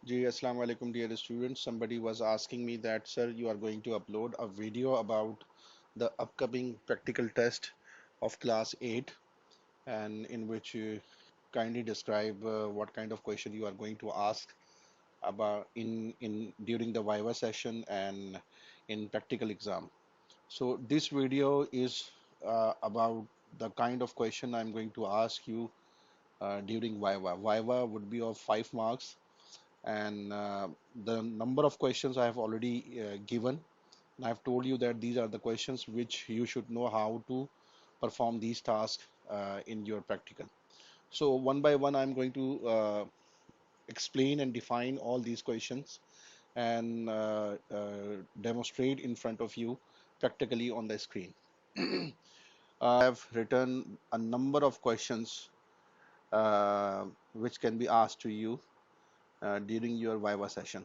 Ji, Assalamu alaikum, dear students. Somebody was asking me that, sir, you are going to upload a video about the upcoming practical test of class 8, and in which you kindly describe what kind of question you are going to ask about in during the Viva session and in practical exam. So this video is about the kind of question I'm going to ask you during Viva. Viva would be of 5 marks, and the number of questions I have already given. And I've told you that these are the questions which you should know how to perform these tasks in your practical. So one by one, I'm going to explain and define all these questions and demonstrate in front of you practically on the screen. I have written a number of questions uh, which can be asked to you during your Viva session.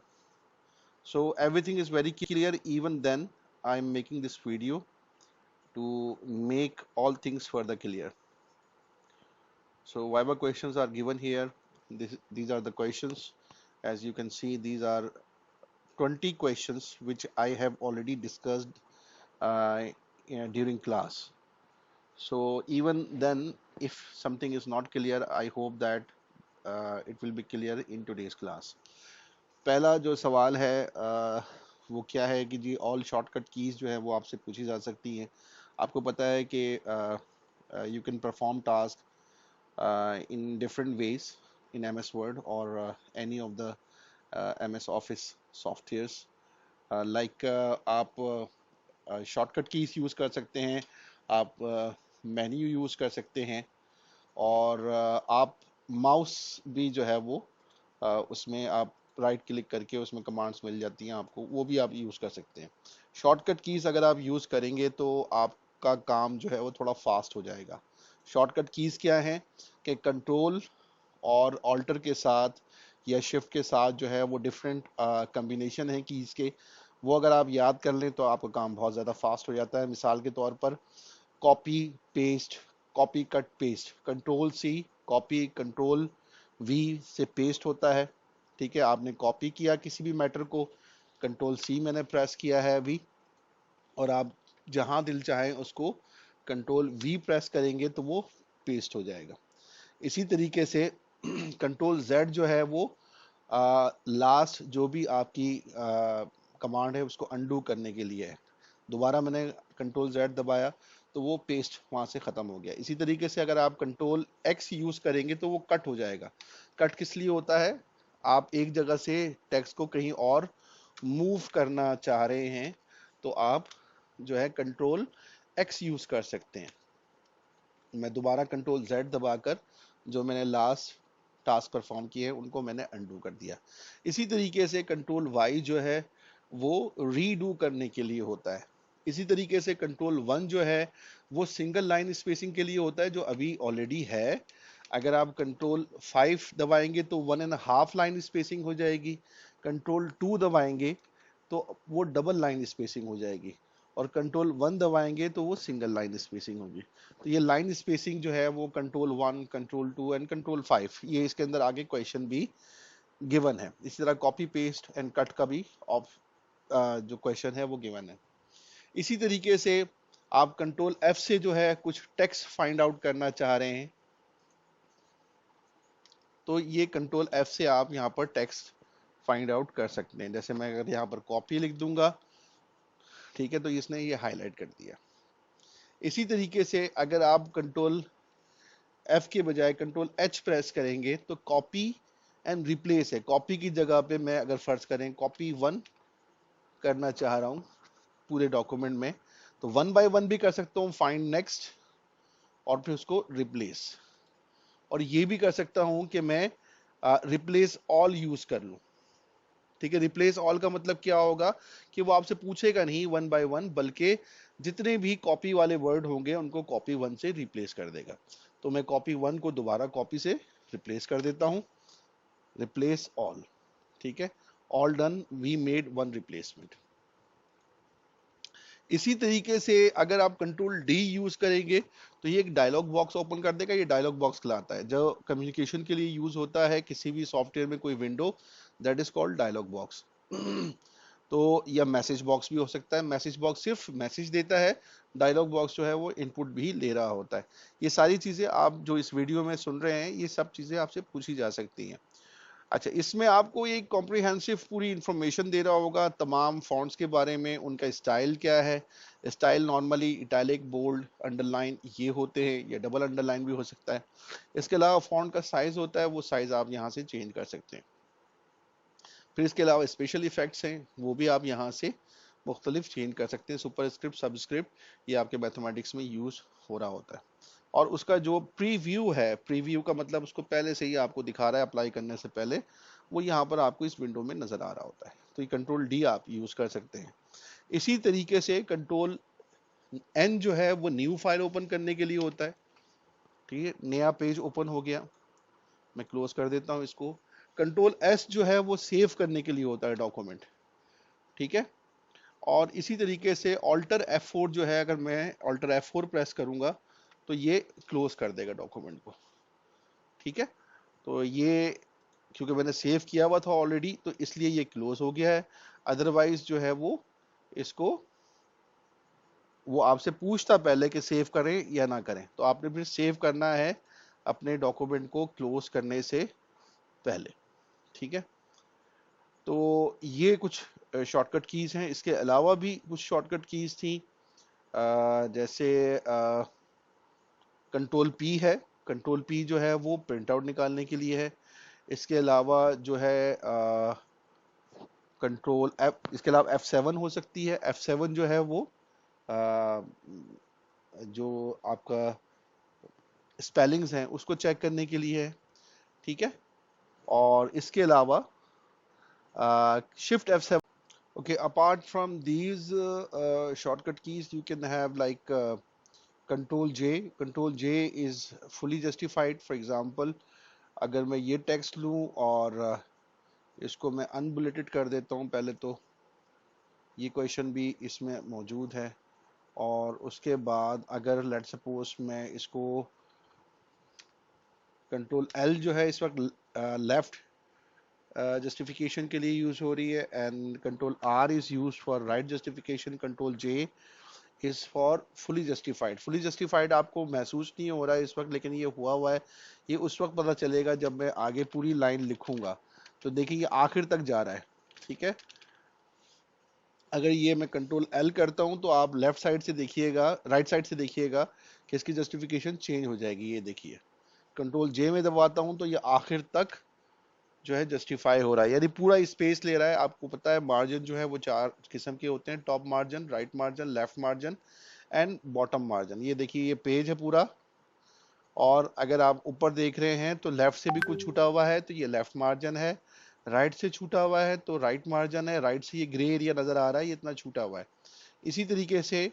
So everything is very clear. Even then, I'm making this video to make all things further clear. So Viva questions are given here. These are the questions. As you can see, these are 20 questions which I have already discussed uh, during class. So even then, if something is not clear, I hope that it will be clear in today's class. पहला जो सवाल है वो क्या है कि जी all shortcut keys जो है वो आपसे पूछी जा सकती हैं. आपको पता है कि you can perform task in different ways in MS Word or any of the MS Office softwares. Like आप शॉर्टकट कीज यूज़ कर सकते हैं, आप मेन्यू यूज़ कर सकते हैं, और आप माउस भी जो है वो उसमें आप राइट क्लिक करके उसमें कमांड्स मिल जाती हैं आपको, वो भी आप यूज़ कर सकते हैं. शॉर्टकट कीज़ अगर आप यूज़ करेंगे तो आपका काम जो है वो थोड़ा फास्ट हो जाएगा. शॉर्टकट कीज़ क्या हैं कि कंट्रोल और ऑल्टर के साथ या शिफ्ट के साथ जो है वो डिफरेंट कम्बिनेशन है कीज़ के, वो अगर आप याद कर लें तो आपका काम बहुत ज़्यादा फास्ट हो जाता है. मिसाल के तौर पर copy paste, copy cut paste, control C copy, control V से पेस्ट होता है. ठीक है, आपने कॉपी किया किसी भी मैटर को, कंट्रोल सी मैंने प्रेस किया है अभी, और आप जहां दिल चाहें उसको कंट्रोल वी प्रेस करेंगे तो वो पेस्ट हो जाएगा. इसी तरीके से कंट्रोल जेड जो है वो लास्ट जो भी आपकी कमांड है उसको अंडू करने के लिए है. दोबारा मैंने कंट्रोल जेड दबाया तो वो पेस्ट वहां से खत्म हो गया. इसी तरीके से अगर आप कंट्रोल एक्स यूज करेंगे तो वो कट हो जाएगा. कट किस लिए होता है? आप एक जगह से टेक्स्ट को कहीं और मूव करना चाह रहे हैं तो आप जो है कंट्रोल एक्स यूज कर सकते हैं. मैं दोबारा कंट्रोल जेड दबाकर जो मैंने लास्ट टास्क परफॉर्म किए हैं उनको मैंने अनडू कर दिया. इसी तरीके से कंट्रोल वाई जो है वो रीडू करने के लिए होता है. इसी तरीके से कंट्रोल वन जो है वो सिंगल लाइन स्पेसिंग के लिए होता है जो अभी ऑलरेडी है. अगर आप कंट्रोल 5 दबाएंगे तो 1.5 लाइन स्पेसिंग हो जाएगी. कंट्रोल 2 दबाएंगे तो वो डबल लाइन स्पेसिंग हो जाएगी, और कंट्रोल 1 दबाएंगे तो वो सिंगल लाइन स्पेसिंग होगी. तो ये लाइन स्पेसिंग जो है वो कंट्रोल 1, कंट्रोल 2 एंड कंट्रोल 5, ये इसके अंदर आगे क्वेश्चन भी गिवन है. इसी तरह कॉपी पेस्ट एंड कट का भी ऑफ जो क्वेश्चन है वो गिवन है. इसी तरीके से आप कंट्रोल एफ से जो है कुछ टेक्स्ट फाइंड आउट करना चाह रहे हैं तो ये कंट्रोल एफ से आप यहाँ पर टेक्स्ट फाइंड आउट कर सकते हैं. जैसे मैं अगर यहाँ पर कॉपी लिख दूंगा, ठीक है, तो इसने ये हाईलाइट कर दिया. इसी तरीके से अगर आप कंट्रोल एफ के बजाय कंट्रोल एच प्रेस करेंगे तो कॉपी एंड रिप्लेस है. कॉपी की जगह पे मैं अगर फर्ज करें कॉपी 1 करना चाह रहा हूँ पूरे डॉक्यूमेंट में, तो 1 बाय 1 भी कर सकता हूँ, फाइंड नेक्स्ट, और फिर उसको रिप्लेस. और ये भी कर सकता हूँ कि मैं रिप्लेस ऑल यूज कर लूँ. ठीक है, रिप्लेस ऑल का मतलब क्या होगा कि वो आपसे पूछेगा नहीं 1 बाय 1, बल्कि जितने भी कॉपी वाले वर्ड होंगे उनको कॉपी 1 से रिप्लेस कर देगा. तो मैं कॉपी 1 को दोबारा कॉपी से रिप्लेस कर देता हूं, रिप्लेस ऑल. ठीक है, all done, we made one replacement. इसी तरीके से अगर आप कंट्रोल डी यूज करेंगे तो ये एक डायलॉग बॉक्स ओपन कर देगा। ये डायलॉग बॉक्स कहलाता है, जो कम्युनिकेशन के लिए यूज होता है किसी भी सॉफ्टवेयर में कोई window, that is called dialog box. तो यह मैसेज बॉक्स भी हो सकता है। मैसेज बॉक्स सिर्फ मैसेज देता है, डायलॉग बॉक्स जो है वो इनपुट भी ले रहा होता है। ये सारी चीजें आप जो इस वीडियो में सुन रहे हैं, ये सब चीजें आपसे पूछी जा सकती हैं। अच्छा, इसमें आपको ये कॉम्प्रिहेंसिव पूरी इंफॉर्मेशन दे रहा होगा तमाम फॉन्ट्स के बारे में, उनका स्टाइल क्या है। Style normally italic, bold, underline ये होते हैं, या डबल अंडरलाइन भी हो सकता है। इसके अलावा फॉन्ट का साइज होता है, वो साइज आप यहाँ से चेंज कर सकते हैं। फिर इसके अलावा स्पेशल इफेक्ट्स हैं, वो भी आप यहाँ से मुख्तलिफ चेंज कर सकते हैं। सुपरस्क्रिप्ट, सबस्क्रिप्ट ये आपके मैथमेटिक्स में यूज हो रहा होता है। और उसका जो प्रीव्यू है, प्रीव्यू का मतलब उसको पहले से ही आपको दिखा रहा है अप्लाई करने से पहले, वो यहाँ पर आपको इस विंडो में नजर आ रहा होता है। तो ये कंट्रोल डी आप यूज कर सकते हैं। इसी तरीके से कंट्रोल एन जो है वो न्यू फाइल ओपन करने के लिए होता है। ठीक है, नया पेज ओपन हो गया, मैं क्लोज कर देता हूं इसको। कंट्रोल एस जो है वो सेव करने के लिए होता है डॉक्यूमेंट। ठीक है, और इसी तरीके से ऑल्टर F4 जो है, अगर मैं ऑल्टर F4 प्रेस करूंगा तो ये क्लोज कर देगा डॉक्यूमेंट को। ठीक है, तो ये क्योंकि मैंने सेव किया हुआ था ऑलरेडी, तो इसलिए ये क्लोज हो गया है। अदरवाइज जो है वो इसको, वो आपसे पूछता पहले कि सेव करें या ना करें, तो आपने फिर सेव करना है अपने डॉक्यूमेंट को क्लोज करने से पहले। ठीक है, तो ये कुछ शॉर्टकट कीज हैं। इसके अलावा भी कुछ शॉर्टकट कीज थी, जैसे कंट्रोल पी है। कंट्रोल पी जो है वो प्रिंट आउट निकालने के लिए है। इसके अलावा जो है कंट्रोल एफ, इसके अलावा F7 हो सकती है। F7 जो है वो आ, जो आपका स्पेलिंग्स हैं उसको चेक करने के लिए है। ठीक है, और इसके अलावा shift F7। Okay, apart from these shortcut keys, you can have like Control J. Control J is fully justified. For example, अगर मैं ये टेक्स्ट लूं और इसको मैं अनबुलेटेड कर देता हूं पहले, तो ये क्वेश्चन भी इसमें मौजूद है। और उसके बाद अगर लेट सपोज मैं इसको, कंट्रोल एल जो है इस वक्त लेफ्ट जस्टिफिकेशन के लिए यूज हो रही है, and control R is use for right justification. Control J is for fully justified. Fully justified आपको महसूस नहीं हो रहा है इस वक्त, लेकिन ये हुआ हुआ है। ये उस वक्त पता चलेगा जब मैं आगे पूरी लाइन लिखूंगा। तो देखिए ये आखिर तक जा रहा है। ठीक है, अगर ये मैं कंट्रोल एल करता हूं तो आप लेफ्ट साइड से देखिएगा, राइट साइड से देखिएगा कि इसकी जस्टिफिकेशन चेंज हो जाएगी। ये देखिए, कंट्रोल जे में दबाता हूं तो ये आखिर तक जो है जस्टिफाई हो रहा है, यानी पूरा स्पेस ले रहा है। आपको पता है मार्जिन जो है वो चार किस्म के होते हैं, top margin, right margin, left margin and bottom margin. ये देखिए ये पेज है पूरा, और अगर आप ऊपर देख रहे हैं तो लेफ्ट से भी कुछ छूटा हुआ है तो ये लेफ्ट मार्जिन है, राइट से छूटा हुआ है तो राइट मार्जिन है, राइट से ये ग्रे एरिया नजर आ रहा है, ये इतना छूटा हुआ है। इसी तरीके से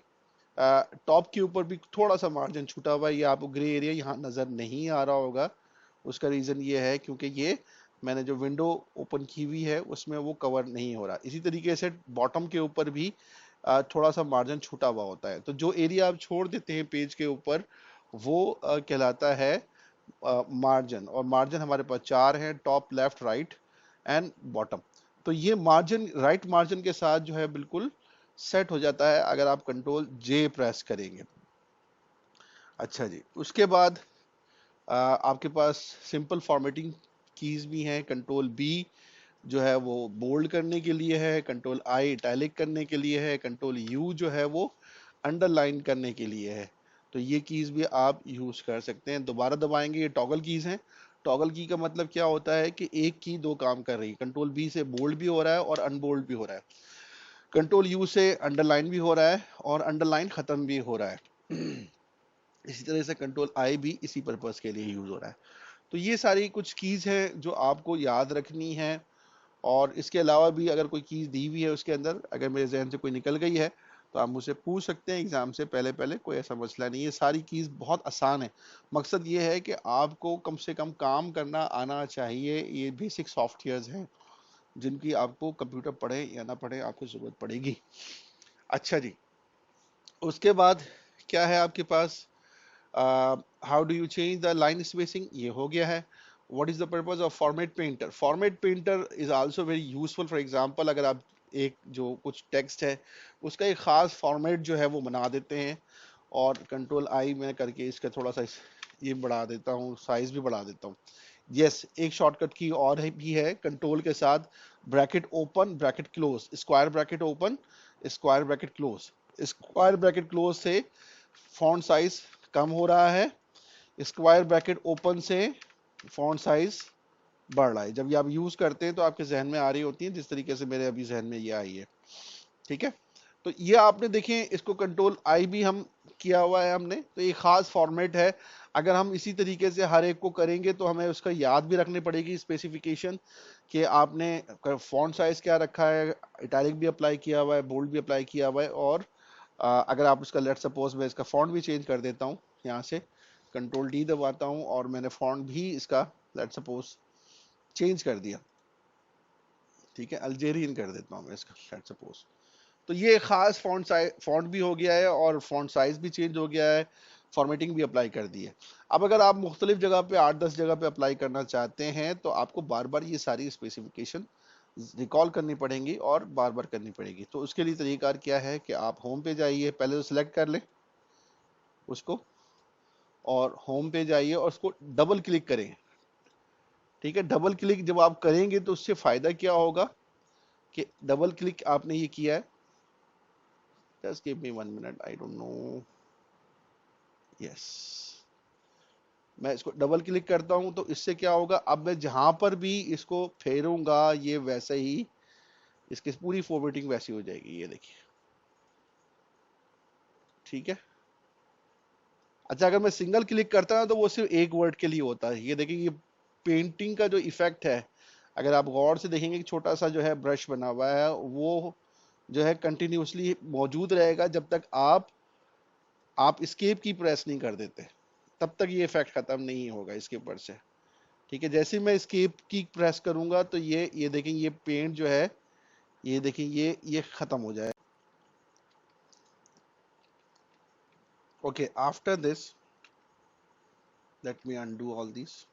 टॉप के ऊपर भी थोड़ा सा मार्जिन छूटा हुआ है, ये आपको ग्रे एरिया यहाँ नजर नहीं आ रहा होगा। उसका रीजन ये है क्योंकि ये मैंने जो विंडो ओपन की हुई है उसमें वो कवर नहीं हो रहा। इसी तरीके से बॉटम के ऊपर भी थोड़ा सा मार्जिन छूटा हुआ होता है। तो जो एरिया आप छोड़ देते हैं पेज के ऊपर, वो कहलाता है मार्जिन। और मार्जिन हमारे पास चार हैं, top, left, right and bottom. तो ये मार्जिन राइट मार्जिन के साथ जो है बिल्कुल सेट हो जाता है अगर आप कंट्रोल जे प्रेस करेंगे। अच्छा जी, उसके बाद आपके पास सिंपल फॉर्मेटिंग कीज भी हैं। कंट्रोल बी जो है वो बोल्ड करने के लिए है, कंट्रोल आई इटैलिक करने के लिए है, कंट्रोल यू जो है वो अंडरलाइन करने के लिए है। तो ये कीज भी आप यूज कर सकते हैं। दोबारा दबाएंगे, ये टॉगल कीज हैं। टॉगल की का मतलब क्या होता है कि एक की दो काम कर रही है। कंट्रोल बी से बोल्ड भी हो रहा है और अनबोल्ड भी हो रहा है। कंट्रोल यू से अंडरलाइन भी हो रहा है और अंडरलाइन खत्म भी हो रहा है। इसी तरह से कंट्रोल आई भी इसी पर्पज के लिए यूज हो रहा है। तो ये सारी कुछ कीज हैं जो आपको याद रखनी है। और इसके अलावा भी अगर कोई कीज दी हुई है उसके अंदर, अगर मेरे जहन से कोई निकल गई है तो आप मुझसे पूछ सकते हैं एग्जाम से पहले पहले, कोई ऐसा मसला नहीं है। सारी कीज बहुत आसान है। मकसद ये है कि आपको कम से कम काम करना आना चाहिए। ये बेसिक सॉफ्टवेयर्स हैं जिनकी आपको कंप्यूटर पढ़े या ना पढ़े आपको जरूरत पड़ेगी। अच्छा जी, उसके बाद क्या है आपके पास, how do you change the line spacing, ये हो गया है. What is the purpose of format painter, format painter is also very useful. For example अगर आप एक जो कुछ टेक्स्ट है उसका एक खास फॉर्मेट जो है वो बना देते हैं, और कंट्रोल आई मैं करके इसका थोड़ा सा ये बढ़ा देता हूँ, साइज भी बढ़ा देता हूँ. यस, एक शॉर्टकट की और है भी है, कंट्रोल के साथ bracket open bracket close, square bracket open square bracket close. Square bracket close से फॉन्ट साइज कम हो रहा है, स्क्वायर ब्रैकेट ओपन से फॉन्ट साइज बढ़ रहा है. जब ये आप यूज करते हैं तो आपके जहन में आ रही होती है, जिस तरीके से मेरे अभी जहन में ये आई है. ठीक है, तो ये आपने देखें, इसको कंट्रोल आई भी हम किया हुआ है हमने, तो ये खास फॉर्मेट है. अगर हम इसी तरीके से हर एक को करेंगे तो हमें उसका याद भी रखनी पड़ेगी स्पेसिफिकेशन, कि आपने फॉन्ट साइज क्या रखा है, इटैलिक भी अप्लाई किया हुआ है, बोल्ड भी अप्लाई किया हुआ है, और अगर आप उसका लेट सपोज मैं इसका फॉन्ट भी चेंज कर देता हूँ, यहाँ से कंट्रोल डी दबाता हूँ और मैंने फॉन्ट भी इसका लेट सपोज चेंज कर दिया. ठीक है, अल्जेरियन कर देता हूँ मैं इसका लेट सपोज. तो ये खास फॉन्ट भी हो गया है और फॉन्ट साइज भी चेंज हो गया है, फॉर्मेटिंग भी अप्लाई कर दी है. अब अगर आप मुख्तलिफ जगह पे 8-10 जगह पे अप्लाई करना चाहते हैं तो आपको बार बार ये सारी स्पेसिफिकेशन रिकॉल करनी पड़ेंगी और बार बार करनी पड़ेगी. तो उसके लिए तरीका क्या है कि आप होम पे जाइए, पहले तो सिलेक्ट कर लें उसको, और होम पे जाइए और उसको डबल क्लिक करें. ठीक है, डबल क्लिक जब आप करेंगे तो उससे फायदा क्या होगा कि डबल क्लिक आपने ये किया है, just give me 1 minute, I don't know. Yes, मैं इसको डबल क्लिक करता हूं तो इससे क्या होगा, अब मैं जहां पर भी इसको फेरूंगा ये वैसे ही इसकी पूरी फॉर्मेटिंग वैसी हो जाएगी, ये देखिए. ठीक है, अच्छा अगर मैं सिंगल क्लिक करता हूं तो वो सिर्फ एक वर्ड के लिए होता है. ये देखिए, ये पेंटिंग का जो इफेक्ट है, अगर आप गौर से देखेंगे कि छोटा सा जो है ब्रश बना हुआ है, वो जो है कंटिन्यूसली मौजूद रहेगा जब तक आप स्केप की प्रेस नहीं कर देते, तब तक ये इफेक्ट खत्म नहीं होगा इसके ऊपर से. ठीक है, जैसे ही मैं स्केप की प्रेस करूंगा तो ये देखें, ये पेंट जो है, ये देखें, ये खत्म हो जाए. Okay, after this let me undo all this.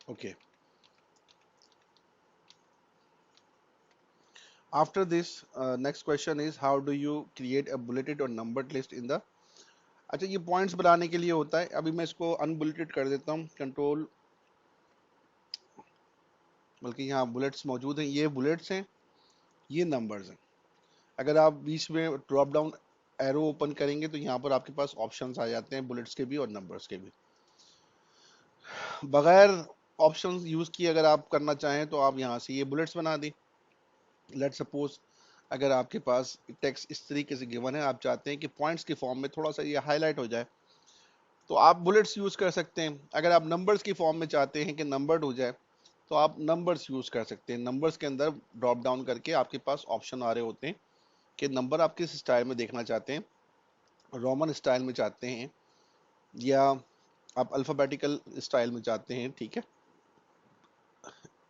Okay, after this next question is how do you create a bulleted or numbered list in the. अच्छा, ये पॉइंट्स बनाने के लिए होता है. अभी मैं इसको अनबुलेटेड कर देता हूँ, कंट्रोल, बल्कि यहाँ बुलेट्स मौजूद हैं, ये बुलेट्स हैं, ये नंबर्स हैं. अगर आप बीच में ड्रॉप डाउन एरो ओपन करेंगे तो यहाँ पर आपके पास ऑप्शंस आ जाते हैं बुलेट्स के भी और नंबर्स के भी. बगैर ऑप्शंस यूज किए अगर आप करना चाहें तो आप यहाँ से ये बुलेट्स बना दी. लेट सपोज अगर आपके पास टेक्स्ट इस तरीके से गिवन है, आप चाहते हैं कि पॉइंट्स के फॉर्म में थोड़ा सा ये हाईलाइट हो जाए, तो आप बुलेट्स यूज कर सकते हैं. अगर आप नंबर्स की फॉर्म में चाहते हैं कि नंबर्ड हो जाए तो आप नंबर्स यूज कर सकते हैं. नंबर्स के अंदर ड्रॉप डाउन करके आपके पास ऑप्शन आ रहे होते हैं कि नंबर आप किस स्टाइल में देखना चाहते हैं, रोमन स्टाइल में चाहते हैं या आप अल्फाबेटिकल स्टाइल में चाहते हैं. ठीक है,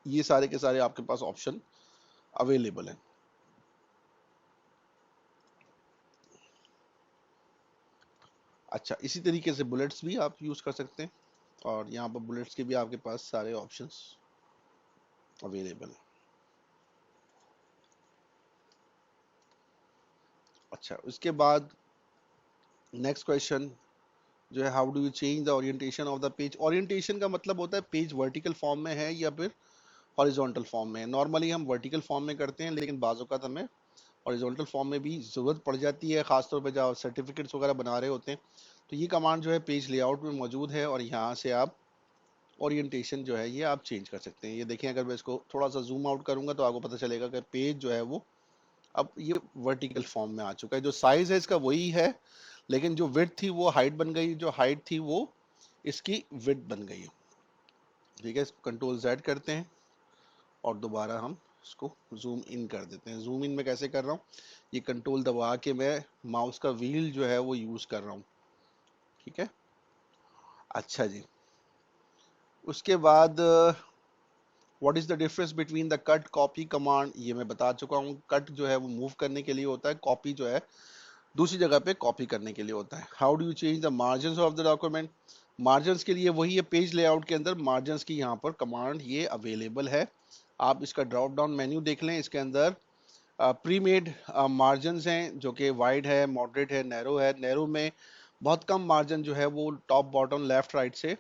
ये सारे के सारे आपके पास ऑप्शन अवेलेबल हैं. अच्छा, इसी तरीके से बुलेट्स भी आप यूज कर सकते हैं, और यहाँ पर बुलेट्स के भी आपके पास सारे ऑप्शंस अवेलेबल हैं. अच्छा, उसके बाद नेक्स्ट क्वेश्चन जो है, how do you change the orientation of the page. Orientation का मतलब होता है पेज वर्टिकल फॉर्म में है या फिर हॉरिजॉन्टल फॉर्म में है. नॉर्मली हम वर्टिकल फॉर्म में करते हैं, लेकिन बाज़ औक़ात हमें हॉरिजॉन्टल फॉर्म में भी ज़रूरत पड़ जाती है, खासतौर पे जब सर्टिफिकेट्स वगैरह बना रहे होते हैं. तो ये कमांड जो है पेज लेआउट में मौजूद है, और यहाँ से आप ओरिएंटेशन जो है ये आप चेंज कर सकते हैं. ये देखें, अगर मैं इसको थोड़ा सा जूम आउट करूंगा तो आपको पता चलेगा कि पेज जो है वो अब ये वर्टिकल फॉर्म में आ चुका है. जो साइज है इसका वही है, लेकिन जो विड्थ थी वो हाइट बन गई, जो हाइट थी वो इसकी विड्थ बन गई. ठीक है, इसको कंट्रोल जेड करते हैं और दोबारा हम इसको जूम इन कर देते हैं. जूम इन में कैसे कर रहा हूँ, ये कंट्रोल दबा के मैं माउस का व्हील जो है वो यूज कर रहा हूँ. ठीक है, अच्छा जी. उसके बाद what is the difference between the cut copy command, ये मैं बता चुका हूँ। कट जो है वो मूव करने के लिए होता है, कॉपी जो है दूसरी जगह पे कॉपी करने के लिए होता है। How do you change the margin of the document, margin के लिए वही है, पेज लेआउट के अंदर मार्जिन की यहाँ पर कमांड ये अवेलेबल है। आप इसका ड्रॉप डाउन मेन्यू देख लें, इसके अंदर प्री मेड मार्जिन हैं जो कि वाइड है, मॉडरेट है, नैरो है। नैरो में बहुत कम मार्जिन जो है वो टॉप बॉटम लेफ्ट राइट से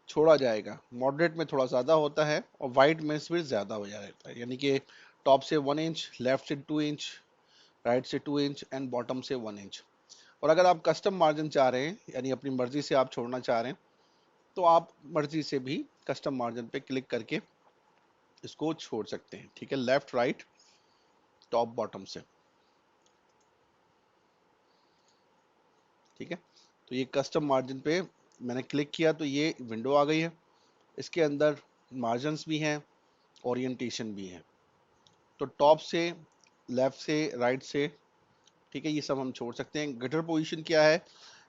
छोड़ा जाएगा, मॉडरेट में थोड़ा ज़्यादा होता है और वाइड में फिर ज़्यादा हो जाता है, यानी कि टॉप से 1 इंच, लेफ्ट से 2 इंच, राइट से 2 इंच एंड बॉटम से 1 इंच। और अगर आप कस्टम मार्जिन चाह रहे हैं, यानी अपनी मर्जी से आप छोड़ना चाह रहे हैं, तो आप मर्जी से भी कस्टम मार्जिन पे क्लिक करके इसको छोड़ सकते हैं। ठीक है, लेफ्ट राइट टॉप बॉटम से। ठीक है, तो ये कस्टम मार्जिन पे मैंने क्लिक किया तो ये विंडो आ गई है। इसके अंदर मार्जिन्स भी हैं, ओरिएंटेशन भी है। तो टॉप से, लेफ्ट से, राइट से, ठीक है, ये सब हम छोड़ सकते हैं। गटर पोजीशन क्या है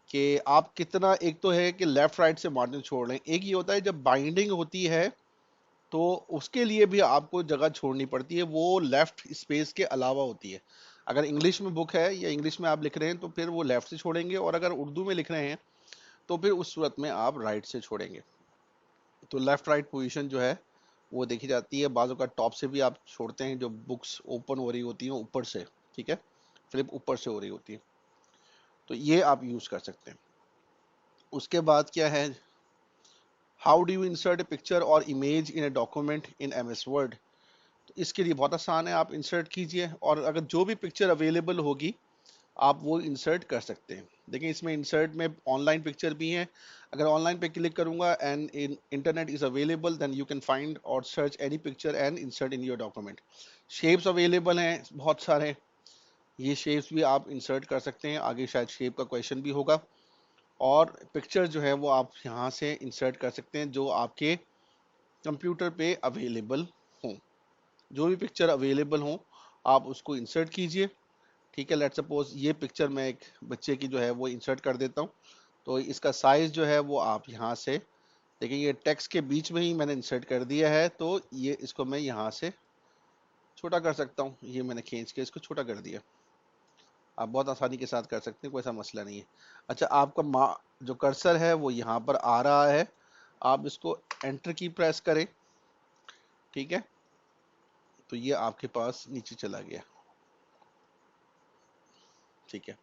कि आप कितना, एक तो है कि लेफ्ट राइट से मार्जिन छोड़ लें, एक ये होता है जब बाइंडिंग होती है तो उसके लिए भी आपको जगह छोड़नी पड़ती है, वो लेफ्ट स्पेस के अलावा होती है। अगर इंग्लिश में बुक है या इंग्लिश में आप लिख रहे हैं तो फिर वो लेफ्ट से छोड़ेंगे, और अगर उर्दू में लिख रहे हैं तो फिर उस सूरत में आप राइट से छोड़ेंगे। तो लेफ्ट राइट पोजीशन जो है वो देखी जाती है। बाजू का टॉप से भी आप छोड़ते हैं, जो बुक्स ओपन हो रही होती हैं ऊपर से, ठीक है, फ्लिप ऊपर से हो रही होती है, तो ये आप यूज कर सकते हैं। उसके बाद क्या है, how do you insert a picture और image in a document in M S Word. तो इसके लिए बहुत आसान है, आप इंसर्ट कीजिए और अगर जो भी पिक्चर अवेलेबल होगी आप वो इंसर्ट कर सकते हैं। देखिए इसमें इंसर्ट में ऑनलाइन पिक्चर भी हैं। अगर ऑनलाइन पे क्लिक करूंगा and in internet is available, then you can find और search any picture and insert in your document. Shapes available हैं बहुत सारे, ये शेप्स भी आप इंसर्ट कर सकते हैं। आगे शायद शेप का क्वेश्चन भी होगा। और पिक्चर जो है वो आप यहाँ से इंसर्ट कर सकते हैं जो आपके कंप्यूटर पे अवेलेबल हों। जो भी पिक्चर अवेलेबल हों आप उसको इंसर्ट कीजिए। ठीक है, लेट सपोज ये पिक्चर मैं एक बच्चे की जो है वो इंसर्ट कर देता हूँ। तो इसका साइज जो है वो आप यहाँ से देखिए, ये टेक्स्ट के बीच में ही मैंने इंसर्ट कर दिया है, तो ये इसको मैं यहाँ से छोटा कर सकता हूँ। ये मैंने खींच के इसको छोटा कर दिया। आप बहुत आसानी के साथ कर सकते हैं, कोई ऐसा मसला नहीं है। अच्छा, आपका जो कर्सर है वो यहाँ पर आ रहा है, आप इसको एंटर की प्रेस करें। ठीक है, तो ये आपके पास नीचे चला गया। ठीक है,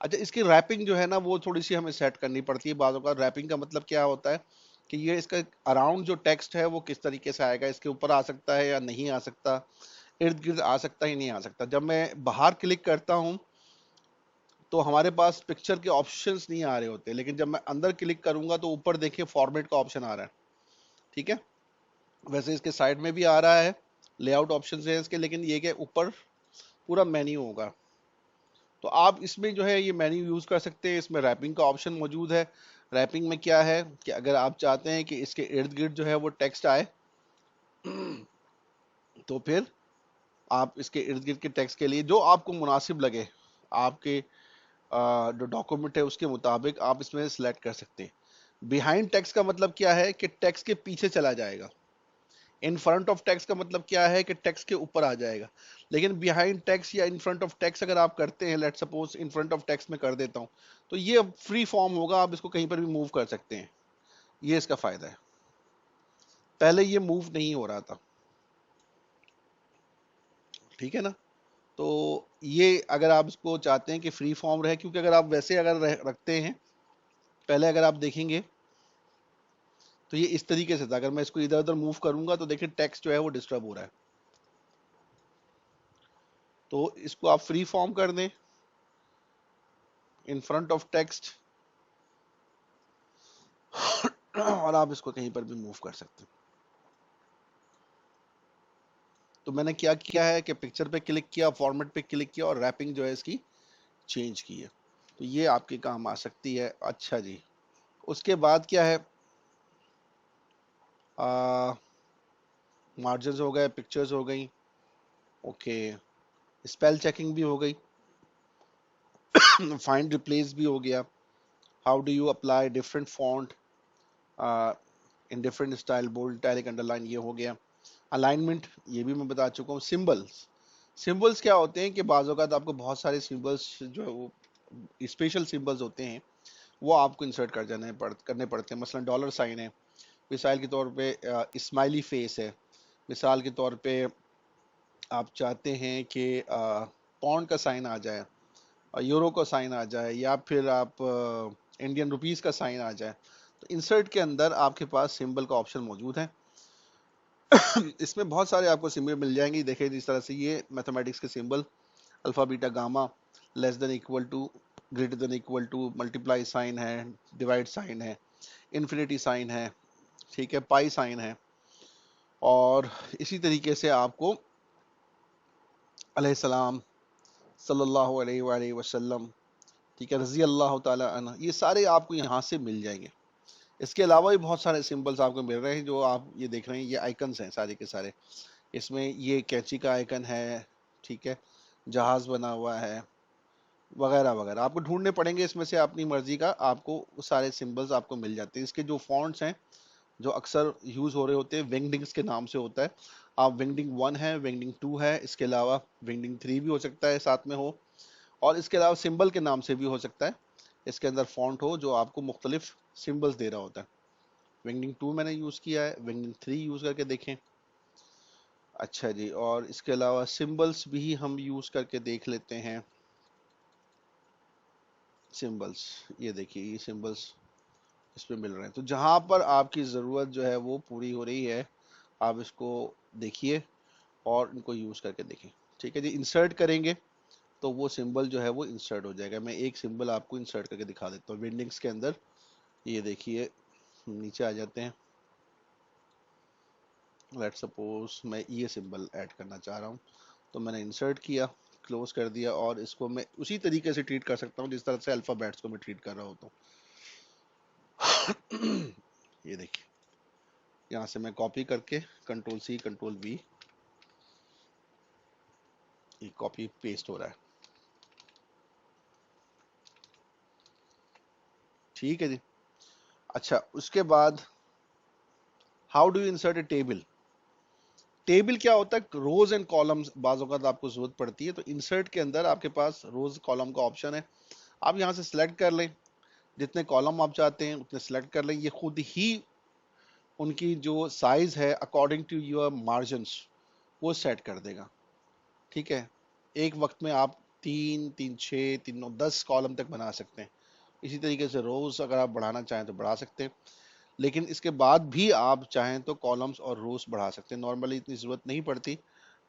अच्छा, इसकी रैपिंग जो है ना वो थोड़ी सी हमें सेट करनी पड़ती है। बाज़ों का रैपिंग का मतलब क्या होता है कि ये इसका अराउंड जो टेक्स्ट है वो किस तरीके से आएगा, इसके ऊपर आ सकता है या नहीं आ सकता, इर्द गिर्द आ सकता है या नहीं आ सकता। जब मैं बाहर क्लिक करता हूँ तो हमारे पास पिक्चर के ऑप्शंस नहीं आ रहे होते, लेकिन जब मैं अंदर क्लिक करूंगा तो ऊपर देखिए फॉर्मेट का ऑप्शन आ रहा है। ठीक है, वैसे इसके साइड में भी आ रहा है, लेआउट ऑप्शन है इसके, लेकिन ये के ऊपर पूरा मेन्यू होगा। तो आप इसमें जो है ये मेन्यू यूज कर सकते हैं। इसमें रैपिंग का ऑप्शन मौजूद है। रैपिंग में क्या है कि अगर आप चाहते हैं कि इसके इर्द गिर्द जो है वो टेक्स्ट आए, तो फिर आप इसके इर्द गिर्द के टेक्स्ट के लिए जो आपको मुनासिब लगे, आपके जो डॉक्यूमेंट है उसके मुताबिक आप इसमें सिलेक्ट कर सकते हैं। बिहाइंड टेक्स्ट का मतलब क्या है कि टेक्स्ट के पीछे चला जाएगा। इन फ्रंट ऑफ टेक्स्ट का मतलब क्या है कि टेक्स्ट के ऊपर आ जाएगा। लेकिन बिहाइंड टेक्स्ट या इन फ्रंट ऑफ टेक्स्ट अगर आप करते हैं, let suppose in front of text में कर देता हूं, तो ये फ्री फॉर्म होगा, आप इसको कहीं पर भी मूव कर सकते हैं। ये इसका फायदा है, पहले ये मूव नहीं हो रहा था। ठीक है ना, तो ये अगर आप इसको चाहते हैं कि फ्री फॉर्म रहे, क्योंकि अगर आप वैसे अगर रखते हैं, पहले अगर आप देखेंगे तो ये इस तरीके से था। अगर मैं इसको इधर उधर मूव करूंगा तो देखिए टेक्स्ट जो है वो डिस्टर्ब हो रहा है। तो इसको आप फ्री फॉर्म कर दें, इन फ्रंट ऑफ टेक्स्ट, और आप इसको कहीं पर भी मूव कर सकते हैं। तो मैंने क्या किया है कि पिक्चर पे क्लिक किया, फॉर्मेट पे क्लिक किया और रैपिंग जो है इसकी चेंज की है। तो ये आपके काम आ सकती है। अच्छा जी, उसके बाद क्या है, मार्जिन हो गए, पिक्चर्स हो गई, ओके, स्पेल चेकिंग भी हो गई, फाइंड रिप्लेस भी हो गया, how do you apply different font in different style, bold, italic, underline, ये हो गया। अलाइनमेंट ये भी मैं बता चुका हूँ। सिंबल्स, सिंबल्स क्या होते हैं कि बाज़ औक़ात आपको बहुत सारे सिंबल्स जो है वो स्पेशल सिंबल्स होते हैं, वो आपको इंसर्ट करने पड़ते हैं। मसलन डॉलर साइन है, मिसाल के तौर पे स्माइली फेस है, मिसाल के तौर पे आप चाहते हैं कि पाउंड का साइन आ जाए, यूरो का साइन आ जाए, या फिर आप इंडियन रुपीस का साइन आ जाए, तो इंसर्ट के अंदर आपके पास सिंबल का ऑप्शन मौजूद है। इसमें बहुत सारे आपको सिंबल मिल जाएंगे। देखिए जिस तरह से ये मैथमेटिक्स के symbol, alpha beta gamma, less than equal to, greater than equal to, multiply sign है, डिवाइड साइन है, इन्फिनिटी साइन है, ठीक है, पाई साइन है, और इसी तरीके से आपको अलैहिस्सलाम, सल्लल्लाहु अलैहि वसल्लम, ठीक है, रजी अल्लाह ताला अन्हु, ये सारे आपको यहाँ से मिल जाएंगे। इसके अलावा भी बहुत सारे सिंबल्स आपको मिल रहे हैं जो आप ये देख रहे हैं, ये आइकन्स हैं सारे के सारे। इसमें ये कैंची का आइकन है, ठीक है, जहाज बना हुआ है, वगैरह वगैरह। आपको ढूंढने पड़ेंगे इसमें से अपनी मर्जी का, आपको सारे सिंबल्स आपको मिल जाते हैं। इसके जो फॉन्ट्स हैं जो अक्सर यूज हो रहे होते हैं, विंगडिंग्स के नाम से होता है। आप विंगडिंग 1 है, विंगडिंग 2 है, इसके अलावा विंगडिंग 3 भी हो सकता है साथ में हो, और इसके अलावा सिंबल के नाम से भी हो सकता है इसके अंदर फॉन्ट हो जो आपको मुख्तलिफ सिंबल्स दे रहा होता है। विंगडिंग 2 मैंने यूज किया है, विंगडिंग 3 यूज करके देखें। अच्छा जी, और इसके अलावा सिंबल्स भी हम यूज करके देख लेते हैं। सिंबल्स, ये देखिए ये सिंबल्स इसमें मिल रहे हैं। तो जहां पर आपकी ज़रूरत जो है वो पूरी हो रही है, आप इसको देखिए और इनको यूज करके देखें। ठीक है जी, इंसर्ट करेंगे तो वो सिंबल जो है वो इंसर्ट हो जाएगा। मैं एक सिंबल आपको इंसर्ट करके दिखा देता हूँ विंडिंग्स के अंदर। ये देखिए, नीचे आ जाते हैं। लेट सपोज मैं ये सिंबल ऐड करना चाह रहा हूँ, तो मैंने इंसर्ट किया, क्लोज कर दिया, और इसको मैं उसी तरीके से ट्रीट कर सकता हूँ जिस तरह से अल्फ़ाबेट्स को मैं ट्रीट कर रहा होता हूँ। ये देखिए, यहाँ से मैं कॉपी करके कंट्रोल सी कंट्रोल वी, ये कॉपी पेस्ट हो रहा है। ठीक है जी। अच्छा, उसके बाद how do you insert A table. Table क्या होता है, रोज एंड कॉलम्स बाज़ औक़ात आपको जरूरत पड़ती है, तो इंसर्ट के अंदर आपके पास रोज कॉलम का ऑप्शन है। आप यहाँ से सिलेक्ट कर लें, जितने कॉलम आप चाहते हैं उतने सिलेक्ट कर लें। ये खुद ही उनकी जो साइज है अकॉर्डिंग टू योर मार्जिन्स वो सेट कर देगा। ठीक है, एक वक्त में आप 3, 3, 6, 3, 9, 10 कॉलम तक बना सकते हैं। इसी तरीके से रोज अगर आप बढ़ाना चाहें तो बढ़ा सकते हैं, लेकिन इसके बाद भी आप चाहें तो कॉलम्स और रोज बढ़ा सकते हैं। नॉर्मली इतनी ज़रूरत नहीं पड़ती,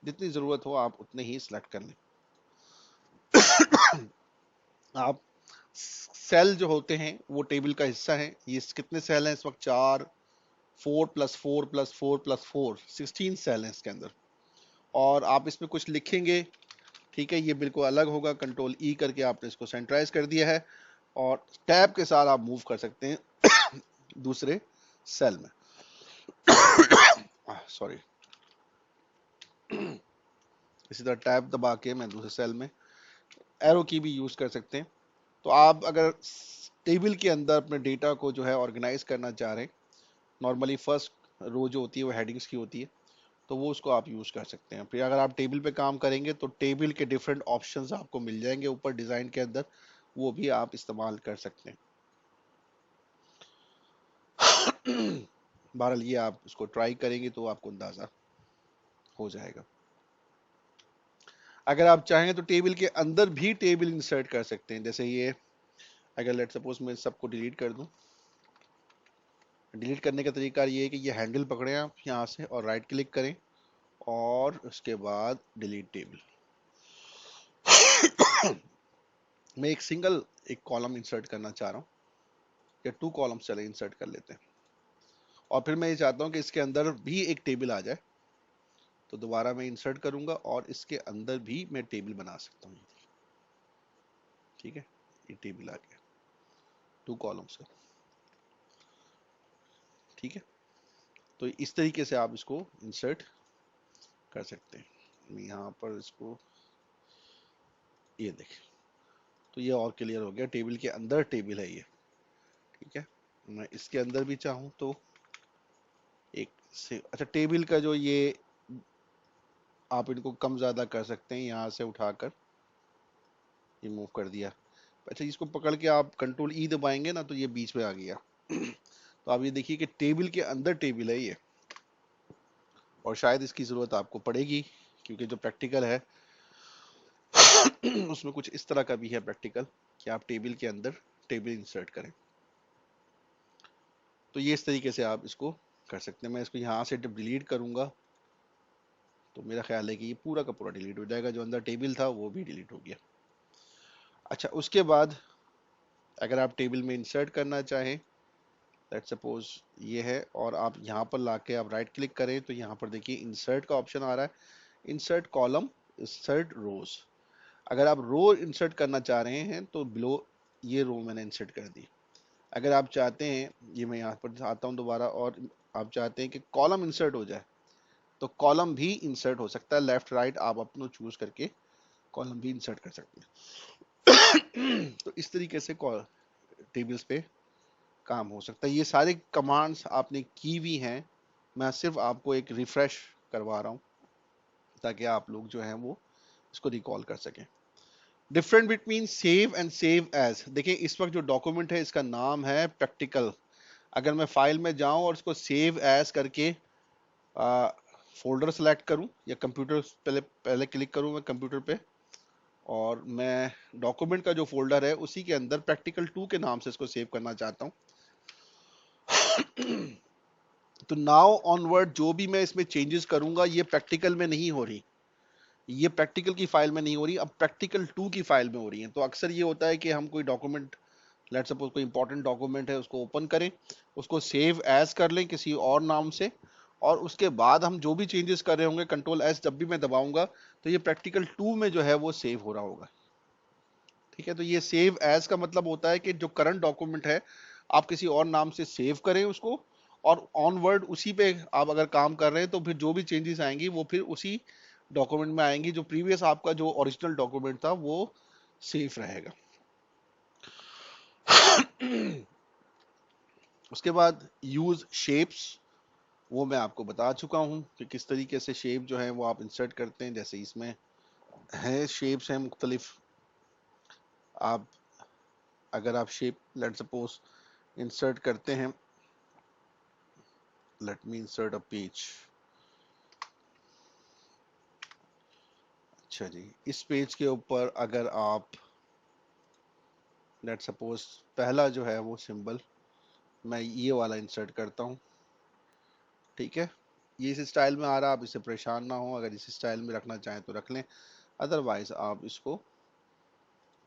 जितनी ज़रूरत हो आप उतने ही सिलेक्ट कर लें। आप सेल जो होते हैं वो टेबल का हिस्सा है। ये कितने सेल हैं इस वक्त, 4, 4+4+4+4, 16 सेल हैं इसके अंदर। और आप इसमें कुछ लिखेंगे, ठीक है, ये बिल्कुल अलग होगा। कंट्रोल ई करके आपने इसको सेंट्राइज कर दिया है, और टैब के साथ आप मूव कर सकते हैं दूसरे सेल में। सॉरी, इसी तरह टैब दबा के मैं दूसरे सेल में एरो की भी यूज कर सकते हैं। तो आप अगर टेबल के अंदर अपने डेटा को जो है ऑर्गेनाइज करना चाह रहे हैं, नॉर्मली फर्स्ट रो जो होती है वो हेडिंग्स की होती है, तो वो उसको आप यूज कर सकते हैं। फिर अगर आप टेबल पे काम करेंगे तो टेबल के डिफरेंट ऑप्शंस आपको मिल जाएंगे ऊपर डिजाइन के अंदर, वो भी आप इस्तेमाल कर सकते हैं। बहरहाल ये आप इसको ट्राई करेंगे तो आपको अंदाजा हो जाएगा। अगर आप चाहें तो टेबल के अंदर भी टेबल इंसर्ट कर सकते हैं। जैसे ये, अगर लेट सपोज मैं सबको डिलीट कर दूं, डिलीट करने का तरीका ये है कि ये हैंडल पकड़ें आप यहाँ से और राइट क्लिक करें, और उसके बाद डिलीट टेबल। मैं एक कॉलम इंसर्ट करना चाह रहा हूँ, या 2 कॉलम्स चले इंसर्ट कर लेते हैं, और फिर मैं ये चाहता हूँ कि इसके अंदर भी एक टेबल आ जाए, तो दोबारा मैं इंसर्ट करूंगा और इसके अंदर भी मैं टेबल बना सकता हूँ। ठीक है, ये टेबल आ गया 2 कॉलम्स का। ठीक है, तो इस तरीके से आप इसको इंसर्ट कर सकते हैं। यहाँ पर इसको, ये देखें, तो ये और क्लियर हो गया, टेबल के अंदर टेबल है ये। ठीक है, मैं इसके अंदर भी चाहूँ तो एक से, अच्छा, टेबल का जो ये आप इनको कम ज़्यादा कर सकते हैं, यहाँ से उठाकर ये मूव कर दिया। अच्छा, इसको पकड़ के आप कंट्रोल ई दबाएंगे ना तो ये बीच में आ गया। तो आप ये देखिए कि टेबल के अंदर टेबल है ये, और शायद इसकी ज़रूरत आपको पड़ेगी क्योंकि जो प्रैक्टिकल है उसमें कुछ इस तरह का भी है प्रैक्टिकल कि आप टेबल के अंदर टेबल इंसर्ट करें। तो ये इस तरीके से आप इसको कर सकते हैं। मैं इसको यहाँ से जब डिलीट करूंगा तो मेरा ख्याल है कि ये पूरा का पूरा डिलीट हो जाएगा, जो अंदर टेबल था वो भी डिलीट हो गया। अच्छा, उसके बाद अगर आप टेबल में इंसर्ट करना चाहें, लेट्स सपोज ये है, और आप यहाँ पर लाके आप राइट क्लिक करें तो यहाँ पर देखिए इंसर्ट का ऑप्शन आ रहा है, इंसर्ट कॉलम, इंसर्ट रोज। अगर आप रो इंसर्ट करना चाह रहे हैं तो बिलो ये रो मैंने इंसर्ट कर दी। अगर आप चाहते हैं, ये मैं यहाँ पर आता हूँ दोबारा, और आप चाहते हैं कि कॉलम इंसर्ट हो जाए तो कॉलम भी इंसर्ट हो सकता है, लेफ्ट राइट आप अपना चूज करके कॉलम भी इंसर्ट कर सकते हैं। तो इस तरीके से टेबल्स पे काम हो सकता है। ये सारे कमांड्स आपने की भी हैं, मैं सिर्फ आपको एक रिफ्रेश करवा रहा हूँ ताकि आप लोग जो हैं वो इसको रिकॉल कर सकें। Different between save and save as, देखिए इस वक्त जो डॉक्यूमेंट है इसका नाम है प्रैक्टिकल। अगर मैं फाइल में जाऊं और इसको सेव एज करके फोल्डर सेलेक्ट करूं या कंप्यूटर पहले पहले क्लिक करूं मैं कंप्यूटर पे, और मैं डॉक्यूमेंट का जो फोल्डर है उसी के अंदर प्रैक्टिकल 2 के नाम से इसको सेव करना चाहता हूं, तो नाउ ऑनवर्ड जो भी मैं इसमें चेंजेस करूंगा ये प्रैक्टिकल में नहीं हो रही, ये प्रैक्टिकल की फाइल में नहीं हो रही, अब प्रैक्टिकल 2 की फाइल में हो रही है। तो अक्सर ये होता है कि हम कोई डॉक्यूमेंट, लेट सपोज कोई इंपॉर्टेंट डॉक्यूमेंट है, उसको ओपन करें, उसको सेव एज कर लें किसी और नाम से, और उसके बाद हम जो भी चेंजेस कर रहे होंगे कंट्रोल एस जब भी मैं दबाऊंगा तो ये प्रैक्टिकल 2 में जो है वो सेव हो रहा होगा। ठीक है, तो ये सेव एज का मतलब होता है कि जो करंट डॉक्यूमेंट है आप किसी और नाम से सेव करें उसको, और ऑनवर्ड उसी पे आप अगर काम कर रहे हैं तो फिर जो भी चेंजेस आएंगी वो फिर उसी डॉक्यूमेंट में आएंगी, जो प्रीवियस आपका जो ओरिजिनल डॉक्यूमेंट था वो सेफ रहेगा। उसके बाद यूज शेप्स, वो मैं आपको बता चुका हूं कि किस तरीके से शेप जो है वो आप इंसर्ट करते हैं। जैसे इसमें है शेप्स हैं मुख्तलिफ, आप अगर आप शेप लेट सपोज इंसर्ट करते हैं, let me insert a page. अच्छा जी, इस पेज के ऊपर अगर आप लेट सपोज पहला जो है वो सिंबल मैं ये वाला इंसर्ट करता हूँ, ठीक है, ये इस स्टाइल में आ रहा है, आप इससे परेशान ना हो, अगर इस स्टाइल में रखना चाहें तो रख लें, अदरवाइज आप इसको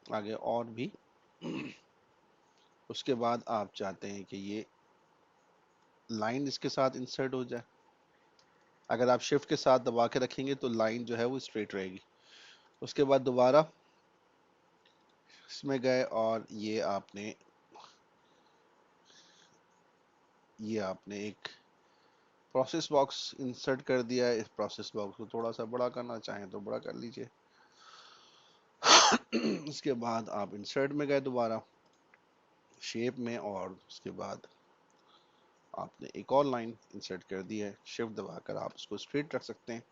आगे और भी। उसके बाद आप चाहते हैं कि ये लाइन इसके साथ इंसर्ट हो जाए, अगर आप शिफ्ट के साथ दबा के रखेंगे तो लाइन जो है वो स्ट्रेट रहेगी। उसके बाद दोबारा इसमें गए और ये आपने एक प्रोसेस बॉक्स इंसर्ट कर दिया है। इस प्रोसेस बॉक्स को थोड़ा सा बड़ा करना चाहें तो बड़ा कर लीजिए। उसके बाद आप इंसर्ट में गए दोबारा शेप में, और उसके बाद आपने एक और लाइन इंसर्ट कर दी है, शिफ्ट दबाकर आप उसको स्ट्रेट रख सकते हैं।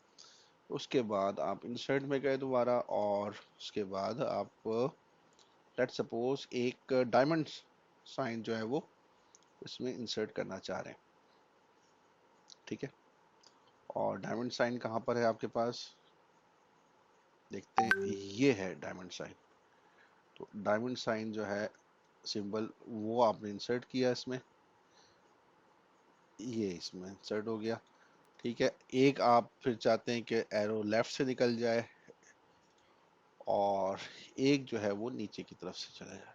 उसके बाद आप इंसर्ट में गए दोबारा, और उसके बाद आप लेट सपोज एक डायमंड साइन जो है वो इसमें इंसर्ट करना चाह रहे हैं, ठीक है, और डायमंड साइन कहाँ पर है आपके पास, देखते हैं, ये है डायमंड साइन। तो डायमंड साइन जो है सिंबल वो आपने इंसर्ट किया इसमें, ये इसमें इंसर्ट हो गया, ठीक है। एक आप फिर चाहते हैं कि एरो लेफ्ट से निकल जाए और एक जो है वो नीचे की तरफ से चला जाए,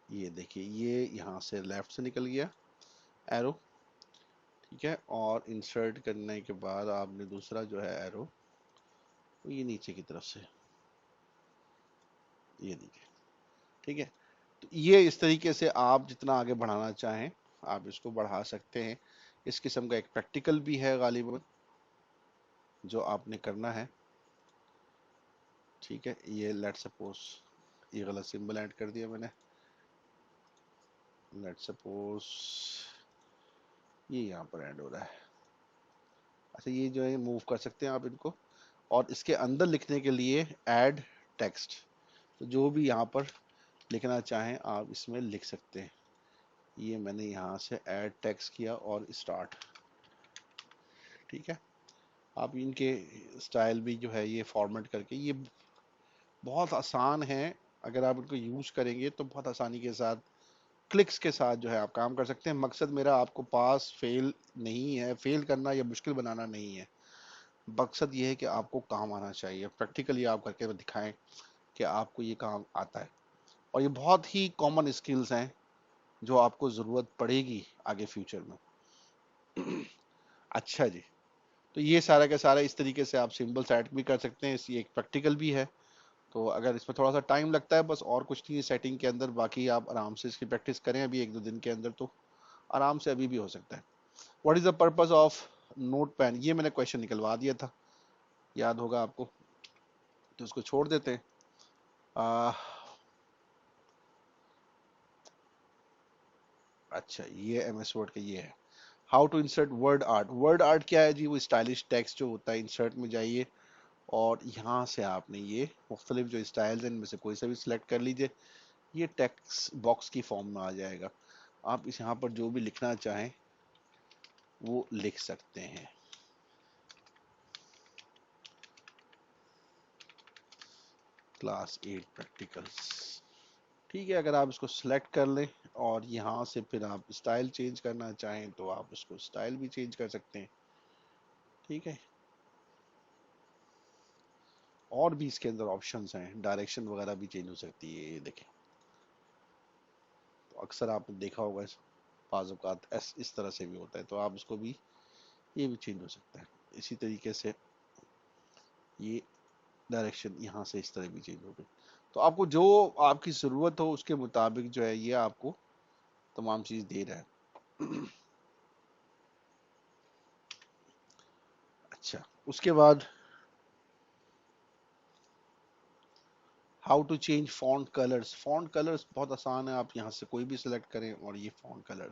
ये देखिए ये यहाँ से लेफ्ट से निकल गया एरो, ठीक है, और इंसर्ट करने के बाद आपने दूसरा जो है एरो वो ये नीचे की तरफ से, ये देखिए, ठीक है। तो ये इस तरीके से आप जितना आगे बढ़ाना चाहें आप इसको बढ़ा सकते हैं। इस किस्म का एक प्रैक्टिकल भी है गालिबन जो आपने करना है, ठीक है। ये लेट सपोज ये गलत सिंबल ऐड कर दिया मैंने, लेट सपोज ये यहाँ पर ऐड हो रहा है, अच्छा, ये जो है मूव कर सकते हैं आप इनको, और इसके अंदर लिखने के लिए ऐड टेक्स्ट, तो जो भी यहाँ पर लिखना चाहें आप इसमें लिख सकते हैं। ये मैंने यहाँ से ऐड टेक्स्ट किया और स्टार्ट। ठीक है, आप इनके स्टाइल भी जो है ये फॉर्मेट करके, ये बहुत आसान है, अगर आप इनको यूज करेंगे तो बहुत आसानी के साथ, क्लिक्स के साथ जो है आप काम कर सकते हैं। मकसद मेरा आपको पास फेल नहीं है, फेल करना या मुश्किल बनाना नहीं है, मकसद ये है कि आपको काम आना चाहिए, प्रैक्टिकली आप करके दिखाएं कि आपको ये काम आता है। और ये बहुत ही कॉमन स्किल्स हैं जो आपको ज़रूरत पड़ेगी आगे फ्यूचर में। अच्छा जी, तो ये सारा का सारा इस तरीके से आप सिंबल सेट भी कर सकते हैं, ये एक प्रैक्टिकल भी है। तो अगर इसमें थोड़ा सा टाइम लगता है बस, और कुछ नहीं सेटिंग के अंदर, बाकी आप आराम से इसकी प्रैक्टिस करें अभी 1-2 दिन के अंदर, तो आराम से अभी भी हो सकता है। What is the purpose of note pen, ये मैंने क्वेश्चन निकलवा दिया था, याद होगा आपको, तो उसको छोड़ देते हैं। अच्छा, ये एमएस वर्ड का ये है, how to insert word art. Word art क्या है जी, वो स्टाइलिश टेक्स्ट जो होता है, इंसर्ट में जाइए और यहाँ से आपने ये मुख्तलिफ जो स्टाइल्स हैं इनमें से कोई सा भी सिलेक्ट कर लीजिए, ये टेक्स्ट बॉक्स की फॉर्म में आ जाएगा। आप इस यहाँ पर जो भी लिखना चाहें वो लिख सकते हैं। क्लास 8 प्रैक्टिकल्स, ठीक है, अगर आप इसको सिलेक्ट कर लें और यहाँ से फिर आप स्टाइल चेंज करना चाहें तो आप इसको स्टाइल भी चेंज कर सकते हैं। ठीक है, और भी इसके अंदर ऑप्शंस हैं, डायरेक्शन वगैरह भी चेंज हो सकती है, ये देखें, तो अक्सर आपने देखा होगा बाज़ औक़ात इस तरह से भी होता है, तो आप इसको भी, ये भी चेंज हो सकता है इसी तरीके से। ये डायरेक्शन यहाँ से इस तरह भी चेंज हो गई, तो आपको जो आपकी ज़रूरत हो उसके मुताबिक जो है ये आपको तमाम चीज़ दे रहा है। अच्छा, उसके बाद how to change font colours. Font colours बहुत आसान है, आप यहाँ से कोई भी सिलेक्ट करें और ये फॉन्ट कलर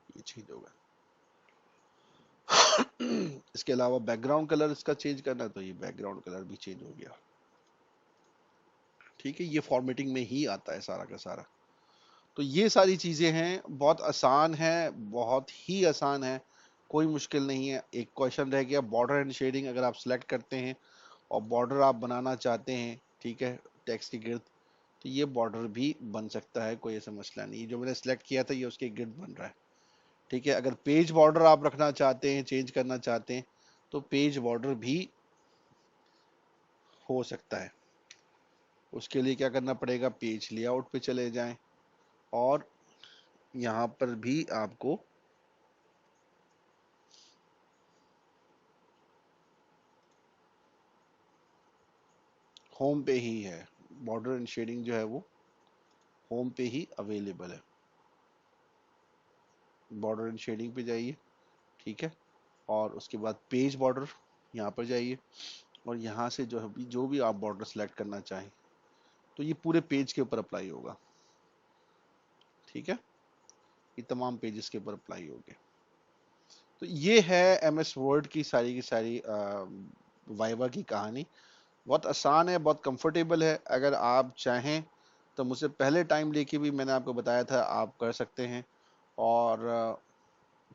ये चेंज होगा। इसके अलावा बैकग्राउंड कलर इसका चेंज करना है तो ये बैकग्राउंड कलर भी चेंज हो गया। ठीक है, ये फॉर्मेटिंग में ही आता है सारा का सारा। तो ये सारी चीजें हैं, बहुत आसान है, बहुत ही आसान है, कोई मुश्किल नहीं है। एक क्वेश्चन रह गया, बॉर्डर एंड शेडिंग, अगर आप सिलेक्ट करते हैं और बॉर्डर आप बनाना चाहते हैं, ठीक है, टेक्स्ट के गिर्द, तो ये बॉर्डर भी बन सकता है, कोई ऐसा मसला नहीं। जो मैंने सिलेक्ट किया था ये उसके गिर्द बन रहा है। ठीक है, अगर पेज बॉर्डर आप रखना चाहते हैं, चेंज करना चाहते हैं, तो पेज बॉर्डर भी हो सकता है। उसके लिए क्या करना पड़ेगा, पेज लेआउट पे चले जाएं और यहाँ पर भी आपको होम पे ही है, बॉर्डर एंड शेडिंग जो है वो होम पे ही अवेलेबल है। बॉर्डर एंड शेडिंग पे जाइए, ठीक है, और उसके बाद पेज बॉर्डर यहाँ पर जाइए, और यहाँ से जो भी आप बॉर्डर सेलेक्ट करना चाहें तो ये पूरे पेज के ऊपर अप्लाई होगा। ठीक है, ये तमाम पेजेस के ऊपर अप्लाई होगा। तो ये है एमएस वर्ड की सारी वाइवा की कहानी। बहुत आसान है, बहुत कंफर्टेबल है, अगर आप चाहें तो मुझसे पहले टाइम लेके भी मैंने आपको बताया था आप कर सकते हैं। और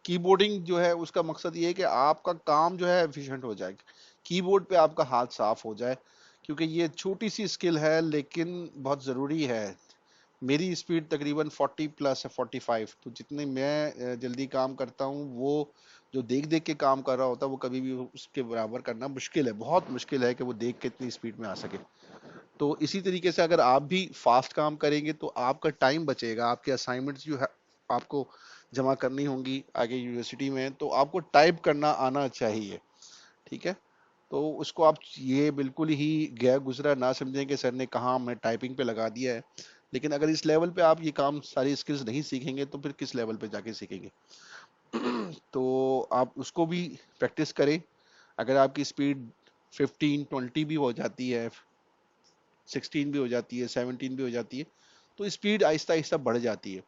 कीबोर्डिंग जो है उसका मकसद ये है कि आपका काम जो है एफिशिएंट हो जाए, कीबोर्ड पे आपका हाथ साफ हो जाए, क्योंकि ये छोटी सी स्किल है लेकिन बहुत ज़रूरी है। मेरी स्पीड तकरीबन 40 प्लस है, 45, तो जितने मैं जल्दी काम करता हूँ वो जो देख देख के काम कर रहा होता है वो कभी भी उसके बराबर करना मुश्किल है, बहुत मुश्किल है कि वो देख के इतनी स्पीड में आ सके। तो इसी तरीके से अगर आप भी फास्ट काम करेंगे तो आपका टाइम बचेगा, आपके असाइनमेंट्स जो है आपको जमा करनी होंगी आगे यूनिवर्सिटी में, तो आपको टाइप करना आना चाहिए। ठीक है, तो उसको आप ये बिल्कुल ही गैर गुजरा ना समझें कि सर ने कहा मैं टाइपिंग पे लगा दिया है, लेकिन अगर इस लेवल पे आप ये काम सारी स्किल्स नहीं सीखेंगे तो फिर किस लेवल पे जाके सीखेंगे। तो आप उसको भी प्रैक्टिस करें। अगर आपकी स्पीड 15-20 भी हो जाती है, 16 भी हो जाती है, 17 भी हो जाती है, तो स्पीड आहिस्ता आहिस्ता बढ़ जाती है,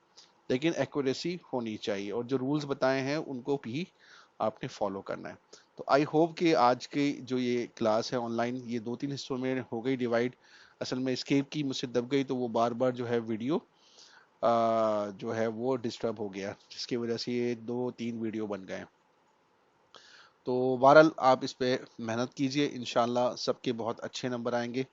लेकिन एक्यूरेसी होनी चाहिए और जो रूल्स बताए हैं उनको भी आपने फॉलो करना है। तो आई होप कि आज की जो ये क्लास है ऑनलाइन, ये दो तीन हिस्सों में हो गई डिवाइड। असल में एस्केप की मुझसे दब गई, तो वो बार बार जो है वीडियो जो है वो डिस्टर्ब हो गया, जिसकी वजह से ये दो तीन वीडियो बन गए। तो बहरहाल आप इस पे मेहनत कीजिए, इंशाल्लाह सबके बहुत अच्छे नंबर आएंगे।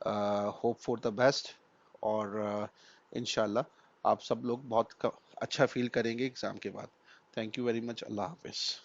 Hope for the best. और इंशाल्लाह आप सब लोग बहुत अच्छा फील करेंगे एग्जाम के बाद। Thank you very much. Allah Hafiz.